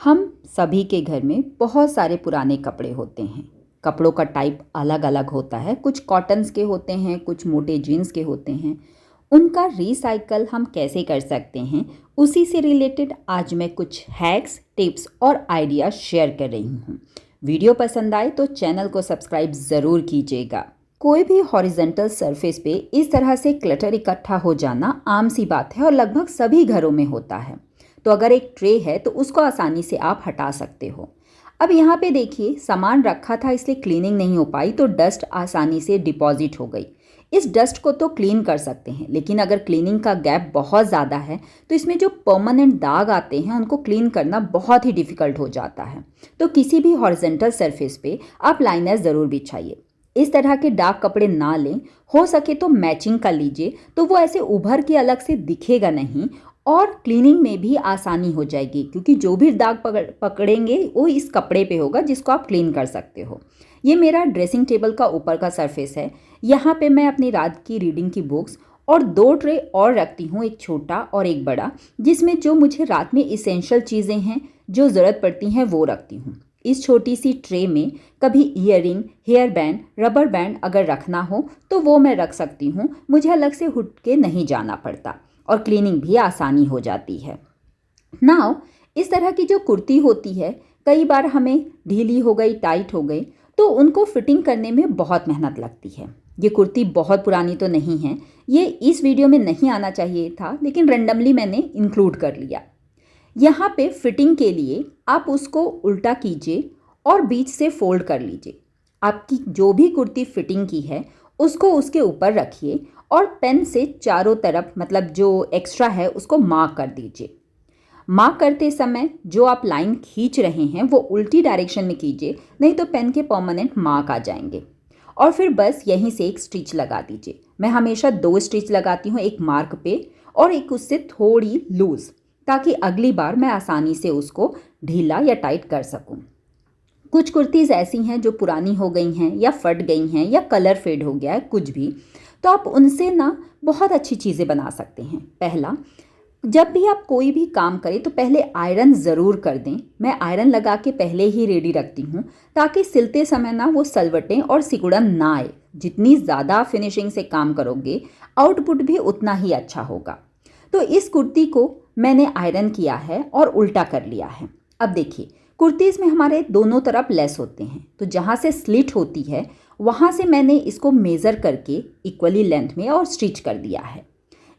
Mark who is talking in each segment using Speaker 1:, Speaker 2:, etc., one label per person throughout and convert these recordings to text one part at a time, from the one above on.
Speaker 1: हम सभी के घर में बहुत सारे पुराने कपड़े होते हैं। कपड़ों का टाइप अलग अलग होता है, कुछ कॉटन्स के होते हैं, कुछ मोटे जीन्स के होते हैं। उनका रिसाइकल हम कैसे कर सकते हैं, उसी से रिलेटेड आज मैं कुछ हैक्स, टिप्स और आइडिया शेयर कर रही हूँ। वीडियो पसंद आए तो चैनल को सब्सक्राइब ज़रूर कीजिएगा। कोई भी हॉरिजेंटल सरफेस पे इस तरह से क्लटर इकट्ठा हो जाना आम सी बात है और लगभग सभी घरों में होता है। तो अगर एक ट्रे है तो उसको आसानी से आप हटा सकते हो। अब यहाँ पे देखिए, सामान रखा था इसलिए क्लीनिंग नहीं हो पाई तो डस्ट आसानी से डिपॉजिट हो गई। इस डस्ट को तो क्लीन कर सकते हैं, लेकिन अगर क्लीनिंग का गैप बहुत ज़्यादा है तो इसमें जो परमानेंट दाग आते हैं उनको क्लीन करना बहुत ही डिफ़िकल्ट हो जाता है। तो किसी भी हॉरिजेंटल सरफेस पे आप लाइनर ज़रूर बिछाइए। इस तरह के डार्क कपड़े ना लें, हो सके तो मैचिंग कर लीजिए, तो वो ऐसे उभर के अलग से दिखेगा नहीं और क्लीनिंग में भी आसानी हो जाएगी, क्योंकि जो भी दाग पकड़ेंगे वो इस कपड़े पे होगा जिसको आप क्लीन कर सकते हो। ये मेरा ड्रेसिंग टेबल का ऊपर का सरफेस है। यहाँ पे मैं अपनी रात की रीडिंग की बुक्स और 2 ट्रे और रखती हूँ, एक छोटा और एक बड़ा, जिसमें जो मुझे रात में इसेंशियल चीज़ें हैं जो ज़रूरत पड़ती हैं वो रखती हूँ। इस छोटी सी ट्रे में कभी earring, hair band, rubber band अगर रखना हो तो वो मैं रख सकती हूँ। मुझे अलग से उठ के नहीं जाना पड़ता और क्लीनिंग भी आसानी हो जाती है। नाउ, इस तरह की जो कुर्ती होती है, कई बार हमें ढीली हो गई, टाइट हो गई, तो उनको फिटिंग करने में बहुत मेहनत लगती है। ये कुर्ती बहुत पुरानी तो नहीं है, ये इस वीडियो में नहीं आना चाहिए था, लेकिन रेंडमली मैंने इंक्लूड कर लिया। यहाँ पे फिटिंग के लिए आप उसको उल्टा कीजिए और बीच से फोल्ड कर लीजिए। आपकी जो भी कुर्ती फिटिंग की है उसको उसके ऊपर रखिए और पेन से चारों तरफ, मतलब जो एक्स्ट्रा है, उसको मार्क कर दीजिए। मार्क करते समय जो आप लाइन खींच रहे हैं वो उल्टी डायरेक्शन में कीजिए, नहीं तो पेन के परमानेंट मार्क आ जाएंगे। और फिर बस यहीं से एक स्टिच लगा दीजिए। मैं हमेशा 2 स्टिच लगाती हूँ, एक मार्क पे और एक उससे थोड़ी लूज़, ताकि अगली बार मैं आसानी से उसको ढीला या टाइट कर सकूं। कुछ कुर्तीज़ ऐसी हैं जो पुरानी हो गई हैं या फट गई हैं या कलर फेड हो गया है, कुछ भी, तो आप उनसे ना बहुत अच्छी चीज़ें बना सकते हैं। पहला, जब भी आप कोई भी काम करें तो पहले आयरन ज़रूर कर दें। मैं आयरन लगा के पहले ही रेडी रखती हूँ, ताकि सिलते समय ना वो सलवटें और सिकुड़न ना आए। जितनी ज़्यादा फिनिशिंग से काम करोगे, आउटपुट भी उतना ही अच्छा होगा। तो इस कुर्ती को मैंने आयरन किया है और उल्टा कर लिया है। अब देखिए, कुर्तीज़ में हमारे दोनों तरफ लेस होते हैं, तो जहाँ से स्लिट होती है वहाँ से मैंने इसको मेज़र करके इक्वली लेंथ में और स्टिच कर दिया है।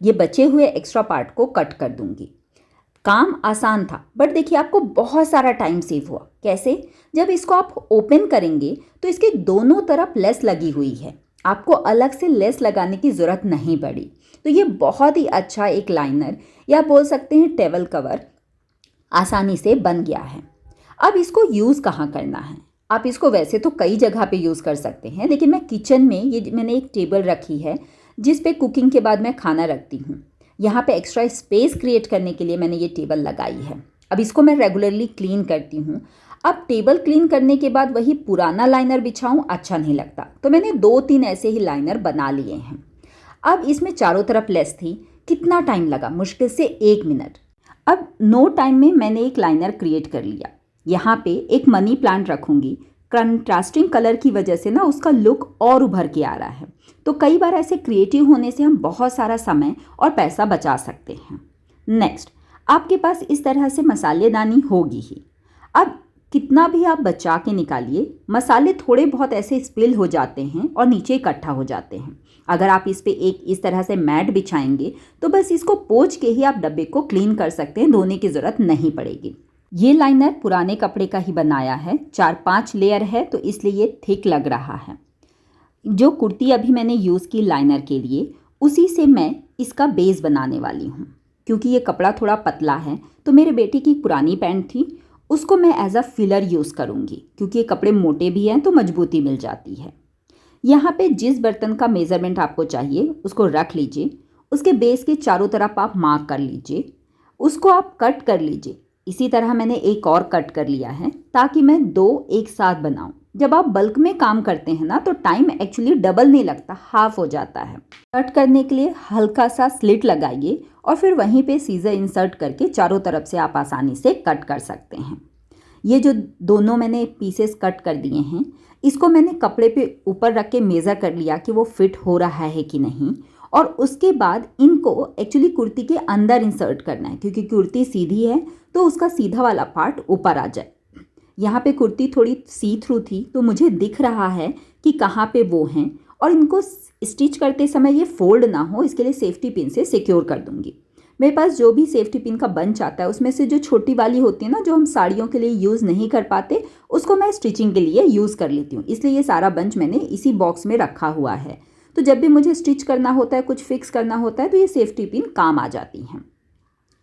Speaker 1: ये बचे हुए एक्स्ट्रा पार्ट को कट कर दूंगी। काम आसान था, बट देखिए आपको बहुत सारा टाइम सेव हुआ। कैसे? जब इसको आप ओपन करेंगे तो इसके दोनों तरफ लेस लगी हुई है, आपको अलग से लेस लगाने की ज़रूरत नहीं पड़ी। तो ये बहुत ही अच्छा एक लाइनर या बोल सकते हैं टेबल कवर आसानी से बन गया है। अब इसको यूज़ कहाँ करना है? आप इसको वैसे तो कई जगह पे यूज़ कर सकते हैं, लेकिन मैं किचन में ये मैंने एक टेबल रखी है जिस पे कुकिंग के बाद मैं खाना रखती हूँ। यहाँ पे एक्स्ट्रा स्पेस क्रिएट करने के लिए मैंने ये टेबल लगाई है। अब इसको मैं रेगुलरली क्लीन करती हूँ। अब टेबल क्लीन करने के बाद वही पुराना लाइनर बिछाऊँ, अच्छा नहीं लगता, तो मैंने 2-3 ऐसे ही लाइनर बना लिए हैं। अब इसमें चारों तरफ लेस थी। कितना टाइम लगा? मुश्किल से 1 मिनट। अब नो टाइम में मैंने एक लाइनर क्रिएट कर लिया। यहाँ पे एक मनी प्लांट रखूँगी। कंट्रास्टिंग कलर की वजह से ना उसका लुक और उभर के आ रहा है। तो कई बार ऐसे क्रिएटिव होने से हम बहुत सारा समय और पैसा बचा सकते हैं। नेक्स्ट, आपके पास इस तरह से मसालेदानी होगी ही। अब कितना भी आप बचा के निकालिए, मसाले थोड़े बहुत ऐसे स्पिल हो जाते हैं और नीचे इकट्ठा हो जाते हैं। अगर आप इस पे एक इस तरह से मैट बिछाएंगे तो बस इसको पोंछ के ही आप डब्बे को क्लीन कर सकते हैं, धोने की ज़रूरत नहीं पड़ेगी। ये लाइनर पुराने कपड़े का ही बनाया है, 4-5 लेयर है, तो इसलिए ये थिक लग रहा है। जो कुर्ती अभी मैंने यूज़ की लाइनर के लिए, उसी से मैं इसका बेस बनाने वाली हूँ। क्योंकि ये कपड़ा थोड़ा पतला है, तो मेरे बेटे की पुरानी पैंट थी, उसको मैं एज अ फिलर यूज़ करूँगी। क्योंकि ये कपड़े मोटे भी हैं तो मजबूती मिल जाती है। यहाँ पे जिस बर्तन का मेज़रमेंट आपको चाहिए उसको रख लीजिए। उसके बेस के चारों तरफ आप मार्क कर लीजिए, उसको आप कट कर लीजिए। इसी तरह मैंने एक और कट कर लिया है, ताकि मैं 2 एक साथ बनाऊं। जब आप बल्क में काम करते हैं ना, तो टाइम एक्चुअली डबल नहीं लगता, हाफ हो जाता है। कट करने के लिए हल्का सा स्लिट लगाइए और फिर वहीं पे सीज़र इंसर्ट करके चारों तरफ से आप आसानी से कट कर सकते हैं। ये जो दोनों मैंने पीसेस कट कर दिए हैं, इसको मैंने कपड़े पे ऊपर रख के मेज़र कर लिया कि वो फिट हो रहा है कि नहीं। और उसके बाद इनको एक्चुअली कुर्ती के अंदर इंसर्ट करना है, क्योंकि कुर्ती सीधी है तो उसका सीधा वाला पार्ट ऊपर आ जाए। यहाँ पे कुर्ती थोड़ी सी थ्रू थी तो मुझे दिख रहा है कि कहाँ पे वो हैं, और इनको स्टिच करते समय ये फोल्ड ना हो इसके लिए सेफ्टी पिन से सिक्योर कर दूँगी। मेरे पास जो भी सेफ्टी पिन का बंच आता है उसमें से जो छोटी वाली होती है ना, जो हम साड़ियों के लिए यूज़ नहीं कर पाते, उसको मैं स्टिचिंग के लिए यूज़ कर लेती हूँ। इसलिए ये सारा बंच मैंने इसी बॉक्स में रखा हुआ है। तो जब भी मुझे स्टिच करना होता है, कुछ फिक्स करना होता है, तो ये सेफ्टी पिन काम आ जाती हैं।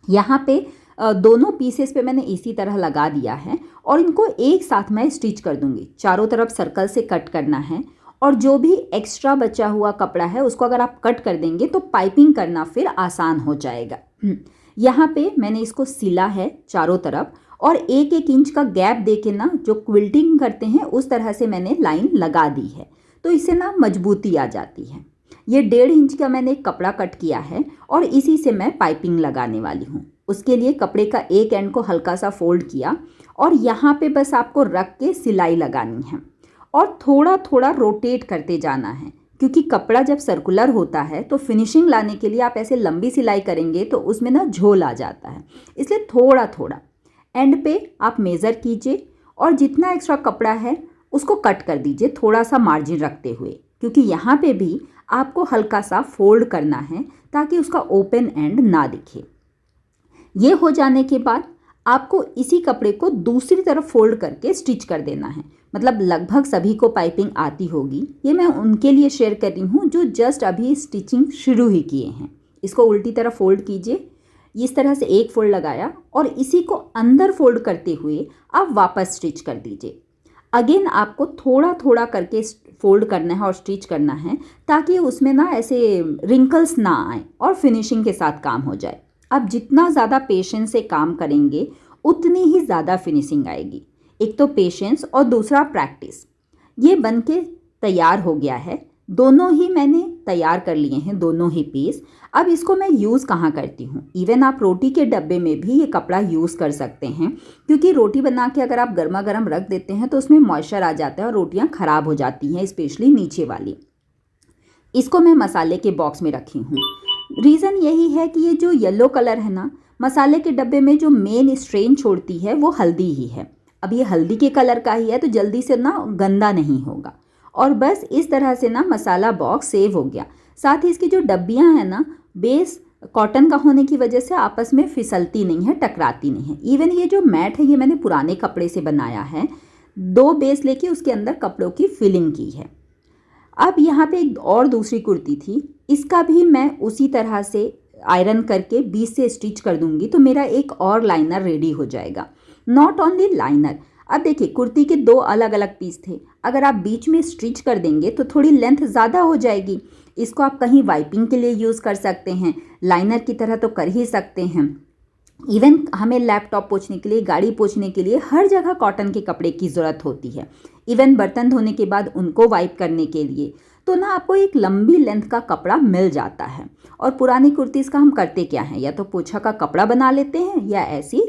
Speaker 1: यहाँ पे दोनों पीसेस पे मैंने इसी तरह लगा दिया है और इनको एक साथ मैं स्टिच कर दूँगी। चारों तरफ सर्कल से कट करना है, और जो भी एक्स्ट्रा बचा हुआ कपड़ा है उसको अगर आप कट कर देंगे तो पाइपिंग करना फिर आसान हो जाएगा। यहाँ पे मैंने इसको सिला है चारों तरफ, और 1-1 इंच का गैप दे के ना, जो क्विल्टिंग करते हैं उस तरह से मैंने लाइन लगा दी है, तो इससे ना मजबूती आ जाती है। ये 1.5 इंच का मैंने एक कपड़ा कट किया है और इसी से मैं पाइपिंग लगाने वाली हूँ। उसके लिए कपड़े का एक एंड को हल्का सा फोल्ड किया और यहाँ पे बस आपको रख के सिलाई लगानी है और थोड़ा थोड़ा रोटेट करते जाना है, क्योंकि कपड़ा जब सर्कुलर होता है तो फिनिशिंग लाने के लिए आप ऐसे लंबी सिलाई करेंगे तो उसमें ना झोल आ जाता है। इसलिए थोड़ा थोड़ा एंड पे आप मेज़र कीजिए और जितना एक्स्ट्रा कपड़ा है उसको कट कर दीजिए, थोड़ा सा मार्जिन रखते हुए, क्योंकि यहाँ पे भी आपको हल्का सा फोल्ड करना है ताकि उसका ओपन एंड ना दिखे। ये हो जाने के बाद आपको इसी कपड़े को दूसरी तरफ फोल्ड करके स्टिच कर देना है। मतलब लगभग सभी को पाइपिंग आती होगी, ये मैं उनके लिए शेयर कर रही हूँ जो जस्ट अभी स्टिचिंग शुरू ही किए हैं। इसको उल्टी तरफ फोल्ड कीजिए, इस तरह से एक फोल्ड लगाया और इसी को अंदर फोल्ड करते हुए आप वापस स्टिच कर दीजिए। अगेन आपको थोड़ा थोड़ा करके फोल्ड करना है और स्टिच करना है ताकि उसमें ना ऐसे रिंकल्स ना आए और फिनिशिंग के साथ काम हो जाए। आप जितना ज़्यादा पेशेंस से काम करेंगे उतनी ही ज़्यादा फिनिशिंग आएगी। एक तो पेशेंस और दूसरा प्रैक्टिस। ये बन के तैयार हो गया है, दोनों ही मैंने तैयार कर लिए हैं, दोनों ही पीस। अब इसको मैं यूज़ कहाँ करती हूँ, इवन आप रोटी के डब्बे में भी ये कपड़ा यूज़ कर सकते हैं, क्योंकि रोटी बना के अगर आप गर्मा गर्म रख देते हैं तो उसमें मॉइस्चर आ जाता है और रोटियाँ ख़राब हो जाती हैं, स्पेशली नीचे वाली। इसको मैं मसाले के बॉक्स में रखी हूँ। रीज़न यही है कि ये जो येलो कलर है ना, मसाले के डब्बे में जो मेन स्ट्रेन छोड़ती है वो हल्दी ही है। अब ये हल्दी के कलर का ही है तो जल्दी से ना गंदा नहीं होगा। और बस इस तरह से ना मसाला बॉक्स सेव हो गया। साथ ही इसकी जो डब्बियाँ हैं ना, बेस कॉटन का होने की वजह से आपस में फिसलती नहीं है, टकराती नहीं है। इवन ये जो मैट है ये मैंने पुराने कपड़े से बनाया है, 2 बेस लेके उसके अंदर कपड़ों की फिलिंग की है। अब यहाँ पे एक और दूसरी कुर्ती थी, इसका भी मैं उसी तरह से आयरन करके बीच से स्टिच कर दूंगी तो मेरा एक और लाइनर रेडी हो जाएगा। नॉट ओनली लाइनर, अब देखिए कुर्ती के 2 अलग अलग पीस थे, अगर आप बीच में स्टिच कर देंगे तो थोड़ी लेंथ ज़्यादा हो जाएगी। इसको आप कहीं वाइपिंग के लिए यूज़ कर सकते हैं, लाइनर की तरह तो कर ही सकते हैं। इवन हमें लैपटॉप पोंछने के लिए, गाड़ी पोंछने के लिए हर जगह कॉटन के कपड़े की ज़रूरत होती है। इवन बर्तन धोने के बाद उनको वाइप करने के लिए तो ना आपको एक लंबी लेंथ का कपड़ा मिल जाता है। और पुरानी कुर्तीज़ का हम करते क्या हैं, या तो पोछा का कपड़ा बना लेते हैं या ऐसी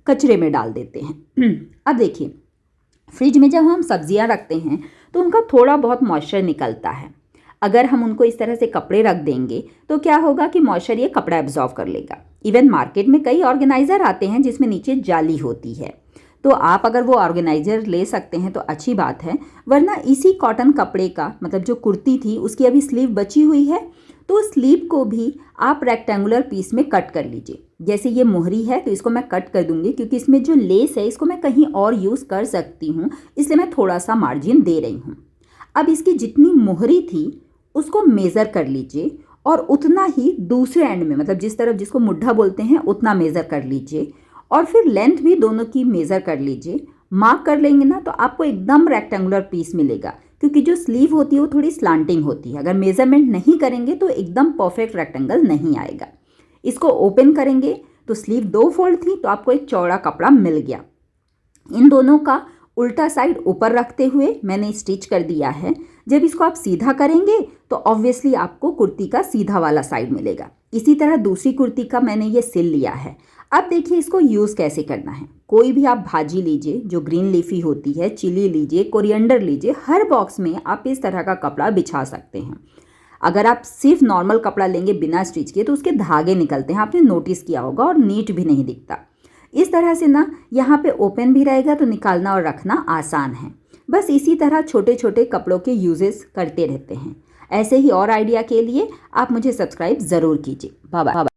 Speaker 1: कचरे में डाल देते हैं। अब देखिए फ्रिज में जब हम सब्जियां रखते हैं तो उनका थोड़ा बहुत मॉइस्चर निकलता है। अगर हम उनको इस तरह से कपड़े रख देंगे तो क्या होगा कि मॉइस्चर ये कपड़ा एब्जॉर्व कर लेगा। इवन मार्केट में कई ऑर्गेनाइज़र आते हैं जिसमें नीचे जाली होती है, तो आप अगर वो ऑर्गेनाइज़र ले सकते हैं तो अच्छी बात है, वरना इसी कॉटन कपड़े का, मतलब जो कुर्ती थी उसकी अभी स्लीव बची हुई है तो स्लीव को भी आप रेक्टेंगुलर पीस में कट कर लीजिए। जैसे ये मोहरी है तो इसको मैं कट कर दूंगी, क्योंकि इसमें जो लेस है इसको मैं कहीं और यूज़ कर सकती हूँ, इसलिए मैं थोड़ा सा मार्जिन दे रही हूँ। अब इसकी जितनी मोहरी थी उसको मेज़र कर लीजिए और उतना ही दूसरे एंड में, मतलब जिस तरफ जिसको मुड्ढा बोलते हैं उतना मेज़र कर लीजिए, और फिर लेंथ भी दोनों की मेज़र कर लीजिए। मार्क कर लेंगे ना तो आपको एकदम रेक्टेंगुलर पीस मिलेगा, क्योंकि जो स्लीव होती है वो थोड़ी स्लांटिंग होती है। अगर मेज़रमेंट नहीं करेंगे तो एकदम परफेक्ट रेक्टेंगल नहीं आएगा। इसको ओपन करेंगे तो स्लीव 2 फोल्ड थी तो आपको एक चौड़ा कपड़ा मिल गया। इन दोनों का उल्टा साइड ऊपर रखते हुए मैंने स्टिच कर दिया है। जब इसको आप सीधा करेंगे तो ऑब्वियसली आपको कुर्ती का सीधा वाला साइड मिलेगा। इसी तरह दूसरी कुर्ती का मैंने ये सिल लिया है। अब देखिए इसको यूज़ कैसे करना है। कोई भी आप भाजी लीजिए जो ग्रीन लीफी होती है, चिली लीजिए, कोरिएंडर लीजिए, हर बॉक्स में आप इस तरह का कपड़ा बिछा सकते हैं। अगर आप सिर्फ नॉर्मल कपड़ा लेंगे बिना स्टिच किए तो उसके धागे निकलते हैं, आपने नोटिस किया होगा, और नीट भी नहीं दिखता। इस तरह से ना यहाँ पे ओपन भी रहेगा तो निकालना और रखना आसान है। बस इसी तरह छोटे छोटे कपड़ों के यूजेस करते रहते हैं। ऐसे ही और आइडिया के लिए आप मुझे सब्सक्राइब ज़रूर कीजिए। Bye bye.